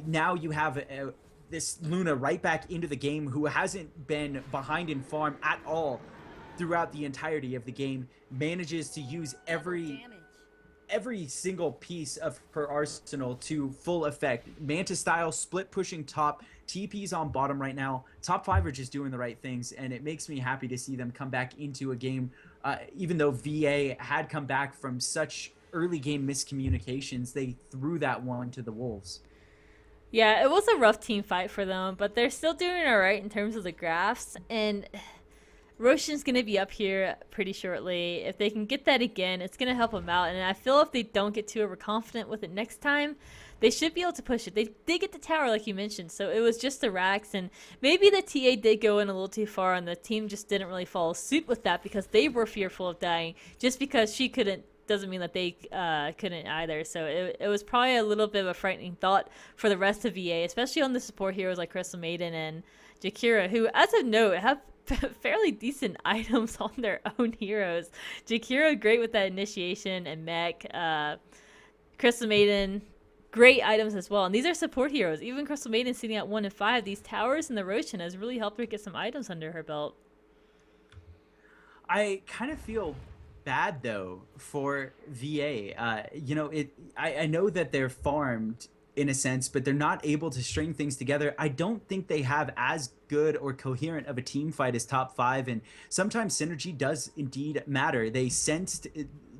Now you have this Luna right back into the game, who hasn't been behind in farm at all throughout the entirety of the game, manages to use every single piece of her arsenal to full effect. Manta style, split pushing top, TP's on bottom right now. Top 5 are just doing the right things, and it makes me happy to see them come back into a game, even though VA had come back from such early game miscommunications. They threw that one to the Wolves. Yeah, it was a rough team fight for them, but they're still doing all right in terms of the graphs, and Roshan's going to be up here pretty shortly. If they can get that again, it's going to help them out. And I feel if they don't get too overconfident with it next time, they should be able to push it. They did get the tower, like you mentioned, so it was just the Rax. And maybe the TA did go in a little too far, and the team just didn't really follow suit with that because they were fearful of dying. Just because she couldn't doesn't mean that they couldn't either. So it was probably a little bit of a frightening thought for the rest of VA, especially on the support heroes like Crystal Maiden and Jakira, who, as of note, have fairly decent items on their own heroes. Jakiro great with that initiation and mech. Crystal Maiden, great items as well. And these are support heroes. Even Crystal Maiden sitting at 1 and 5. These towers and the Roshan has really helped her get some items under her belt. I kind of feel bad though for VA. You know, I know that they're farmed in a sense, but they're not able to string things together. I don't think they have as good or coherent of a team fight as top 5, and sometimes synergy does indeed matter. They sensed,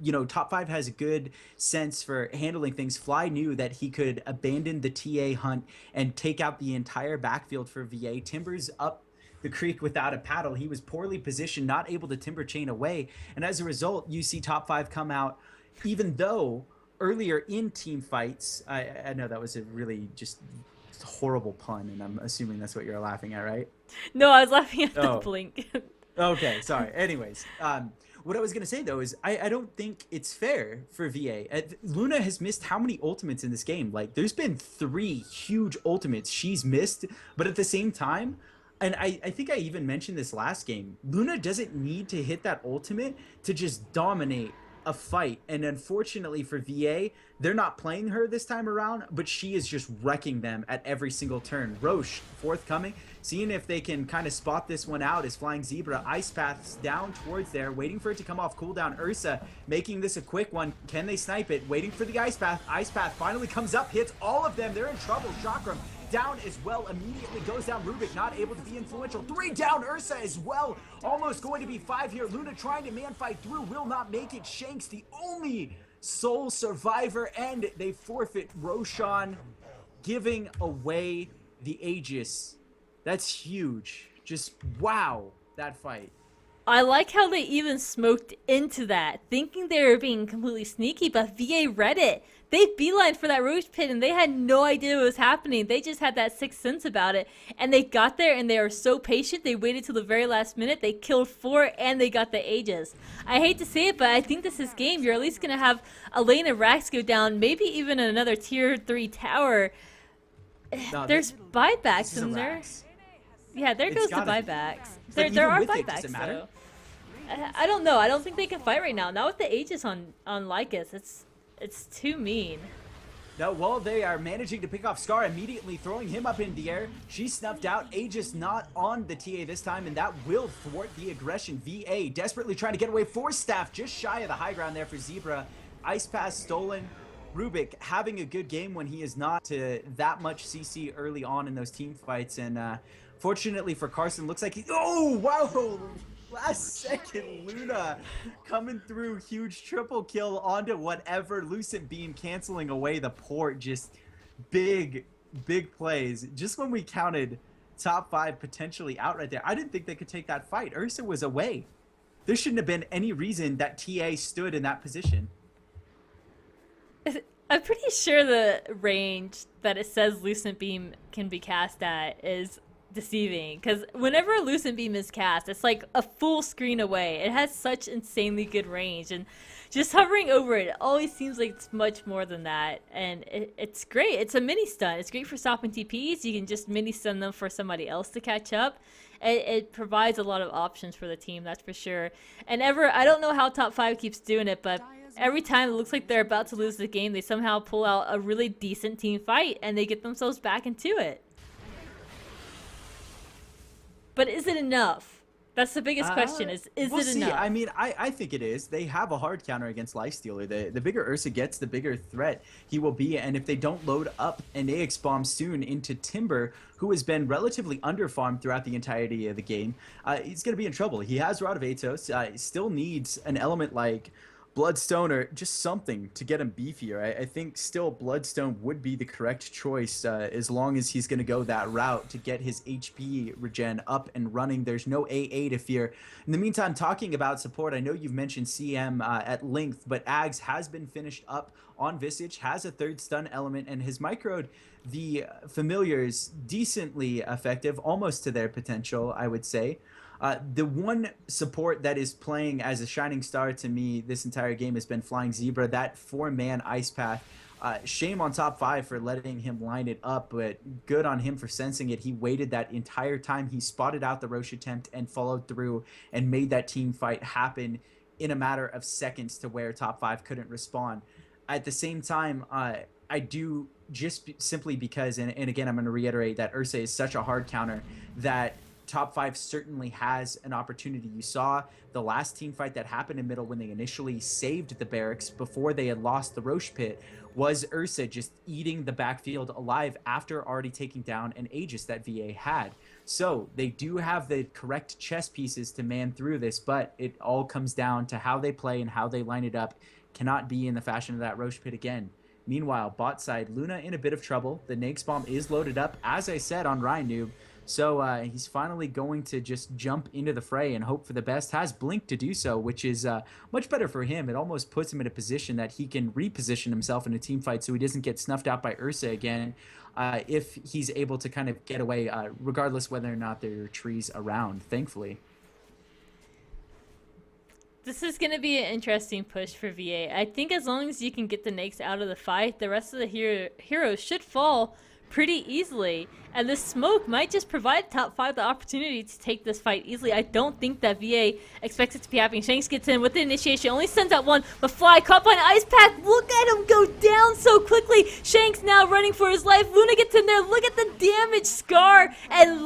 you know, top 5 has a good sense for handling things. Fly knew that he could abandon the TA hunt and take out the entire backfield for VA. Timber's up the creek without a paddle. He was poorly positioned, not able to timber chain away, and as a result, you see top 5 come out, even though earlier in team fights, I know that was a really just horrible pun, and I'm assuming that's what you're laughing at, right? No, I was laughing at the blink. Okay, sorry. Anyways, what I was going to say, though, is I don't think it's fair for VA. Luna has missed how many ultimates in this game? Like, there's been 3 huge ultimates she's missed, but at the same time, and I think I even mentioned this last game, Luna doesn't need to hit that ultimate to just dominate a fight. And unfortunately for VA, they're not playing her this time around, but she is just wrecking them at every single turn. Roche forthcoming, seeing if they can kind of spot this one out, is Flying Zebra. Ice Path's down towards there, waiting for it to come off cooldown. Ursa making this a quick one. Can they snipe it? Waiting for the Ice Path. Ice Path finally comes up, hits all of them. They're in trouble. Chakram down as well, immediately goes down. Rubik not able to be influential. 3 down. Ursa as well, almost going to be 5 here. Luna trying to man fight through, will not make it. Shanks the only sole survivor, and they forfeit. Roshan giving away the Aegis. That's huge. Just wow, that fight. I like how they even smoked into that, thinking they were being completely sneaky, but VA read it. They beelined for that Roach Pit and they had no idea what was happening. They just had that sixth sense about it. And they got there and they were so patient. They waited till the very last minute. They killed 4 and they got the Aegis. I hate to say it, but I think this is game. You're at least going to have a lane of racks go down, maybe even another tier 3 tower. No, There's buybacks in there. Rax. Yeah, there It's goes the gotta be. buybacks. But There even are with it, buybacks does it matter? though. I don't know. I don't think they can fight right now. Not with the Aegis on Lycus. It's too mean. No, well, they are managing to pick off Scar, immediately throwing him up in the air. She's snuffed out. Aegis not on the TA this time, and that will thwart the aggression. VA desperately trying to get away. Force Staff just shy of the high ground there for Zebra. Ice Pass stolen. Rubik having a good game when he is not to that much CC early on in those team fights, and fortunately for Carson, looks like he... Oh, wow! Last second, Luna coming through, huge triple kill onto whatever. Lucent Beam canceling away the port. Just big plays. Just when we counted top 5 potentially out right there, I didn't think they could take that fight. Ursa was away. There shouldn't have been any reason that TA stood in that position. I'm pretty sure the range that it says Lucent Beam can be cast at is deceiving, because whenever a Lucent Beam is cast, it's like a full screen away. It has such insanely good range, and just hovering over it always seems like it's much more than that, and it's great. It's a mini stun. It's great for stopping TPs. You can just mini stun them for somebody else to catch up. It provides a lot of options for the team, that's for sure. And I don't know how top 5 keeps doing it, but every time it looks like they're about to lose the game, they somehow pull out a really decent team fight and they get themselves back into it. But is it enough? That's the biggest question. Is we'll it see. enough? I mean, I think it is. They have a hard counter against Lifestealer. The bigger Ursa gets, the bigger threat he will be. And if they don't load up an AX bomb soon into Timber, who has been relatively underfarmed throughout the entirety of the game, he's going to be in trouble. He has Rod of Atos. He still needs an element like Bloodstone or just something to get him beefier. I think still Bloodstone would be the correct choice as long as he's going to go that route to get his HP regen up and running. There's no AA to fear. In the meantime, talking about support, I know you've mentioned CM at length, but Ags has been finished up on Visage, has a 3rd stun element, and has microed the familiars decently effective, almost to their potential, I would say. The one support that is playing as a shining star to me this entire game has been Flying Zebra, that 4-man Ice Path. Shame on top 5 for letting him line it up, but good on him for sensing it. He waited that entire time. He spotted out the Roche attempt and followed through and made that team fight happen in a matter of seconds to where top 5 couldn't respond. At the same time, I do just simply because, and again, I'm going to reiterate that Ursa is such a hard counter that top 5 certainly has an opportunity. You saw the last team fight that happened in middle when they initially saved the barracks before they had lost the Roche pit, was Ursa just eating the backfield alive after already taking down an Aegis that VA had. So they do have the correct chess pieces to man through this, but it all comes down to how they play and how they line it up. Cannot be in the fashion of that Roche pit again. Meanwhile, bot side, Luna in a bit of trouble. The Nake's bomb is loaded up, as I said, on Ryan Noob. So he's finally going to just jump into the fray and hope for the best. Has Blink to do so, which is much better for him. It almost puts him in a position that he can reposition himself in a team fight so he doesn't get snuffed out by Ursa again if he's able to kind of get away, regardless whether or not there are trees around, thankfully. This is going to be an interesting push for VA. I think as long as you can get the Nakes out of the fight, the rest of the heroes should fall pretty easily, and this smoke might just provide top 5 the opportunity to take this fight easily. I don't think that VA expects it to be happening. Shanks gets in with the initiation, only sends out one, but Fly caught by an Ice Path. Look at him go down so quickly. Shanks now running for his life. Luna gets in there. Look at the damage Scar and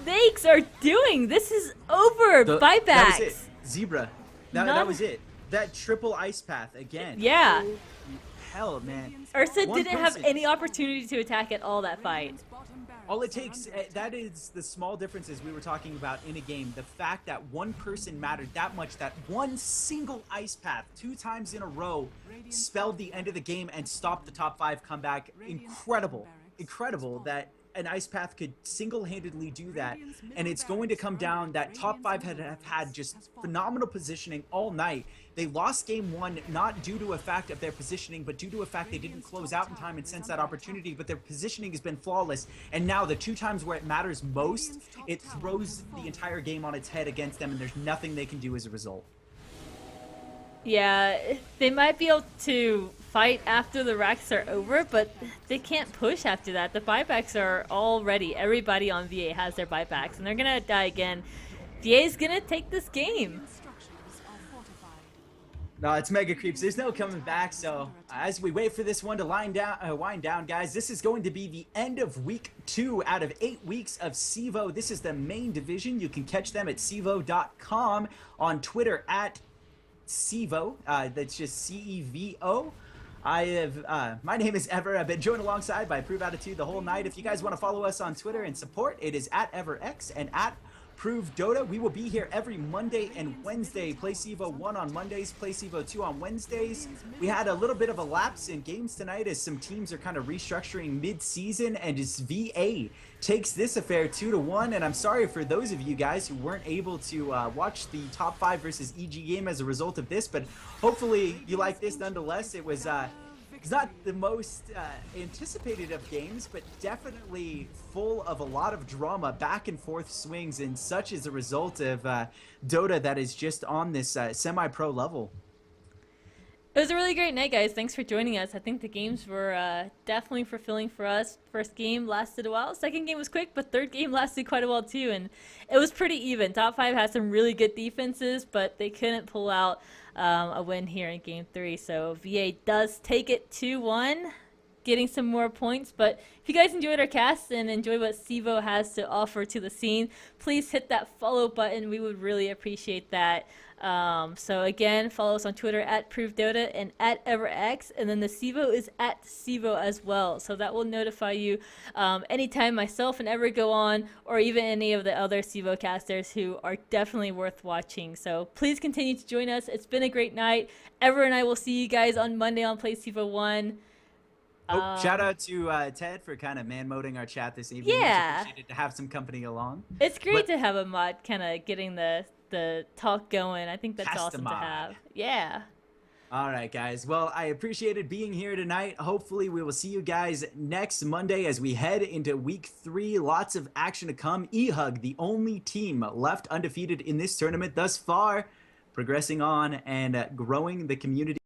Nakes are doing. This is over. Buybacks. That was it. Zebra. That was it. That triple Ice Path again. Yeah. Oh, hell, man. Ursa didn't have any opportunity to attack at all that fight. All it takes, that is the small differences we were talking about in a game. The fact that one person mattered that much, that one single Ice Path 2 times in a row spelled the end of the game and stopped the top 5 comeback. Incredible. Incredible that an Ice Path could single-handedly do that, and it's going to come down that top 5 have had just phenomenal positioning all night. They lost game 1 not due to a fact of their positioning, but due to a fact they didn't close out in time and sense that opportunity, but their positioning has been flawless, and now the 2 times where it matters most, it throws the entire game on its head against them, and there's nothing they can do as a result. Yeah, they might be able to fight after the racks are over, but they can't push after that. The buybacks are all ready. Everybody on VA has their buybacks, and they're gonna die again. VA is gonna take this game. No, it's Mega Creeps. There's no coming back. So as we wait for this one to wind down, guys, this is going to be the end of week 2 out of 8 weeks of CEVO. This is the main division. You can catch them at CEVO.com, on Twitter at CEVO. That's just CEVO. My name is Ever. I've been joined alongside by DOTA2 the whole night. If you guys want to follow us on Twitter and support, it is at EverX and at ProveDota. We will be here every Monday and Wednesday. Play CEVO-1 on Mondays, play CEVO-2 on Wednesdays. We had a little bit of a lapse in games tonight as some teams are kind of restructuring mid-season, and as VA takes this affair 2-1. And I'm sorry for those of you guys who weren't able to watch the top 5 versus EG game as a result of this, but hopefully you like this nonetheless. It was it's not the most anticipated of games, but definitely full of a lot of drama, back and forth swings, and such as a result of Dota that is just on this semi-pro level. It was a really great night, guys. Thanks for joining us. I think the games were definitely fulfilling for us. First game lasted a while. Second game was quick, but third game lasted quite a while too, and it was pretty even. Top 5 had some really good defenses, but they couldn't pull out a win here in game 3. So VA does take it 2-1, getting some more points. But if you guys enjoyed our cast and enjoy what CEVO has to offer to the scene, please hit that follow button. We would really appreciate that. So again, follow us on Twitter at ProveDota and at EverX, and then the CEVO is at CEVO as well. So that will notify you anytime myself and Ever go on, or even any of the other CEVO casters who are definitely worth watching. So please continue to join us. It's been a great night. Ever and I will see you guys on Monday on Play CEVO-1. Shout out to Ted for kind of man-moding our chat this evening. Yeah. Much appreciated to have some company along. It's great to have a mod kind of getting the talk going. I think that's Cast a awesome to mod. have. Yeah. All right, guys. Well, I appreciated being here tonight. Hopefully, we will see you guys next Monday as we head into week 3. Lots of action to come. eHug, the only team left undefeated in this tournament thus far, progressing on and growing the community.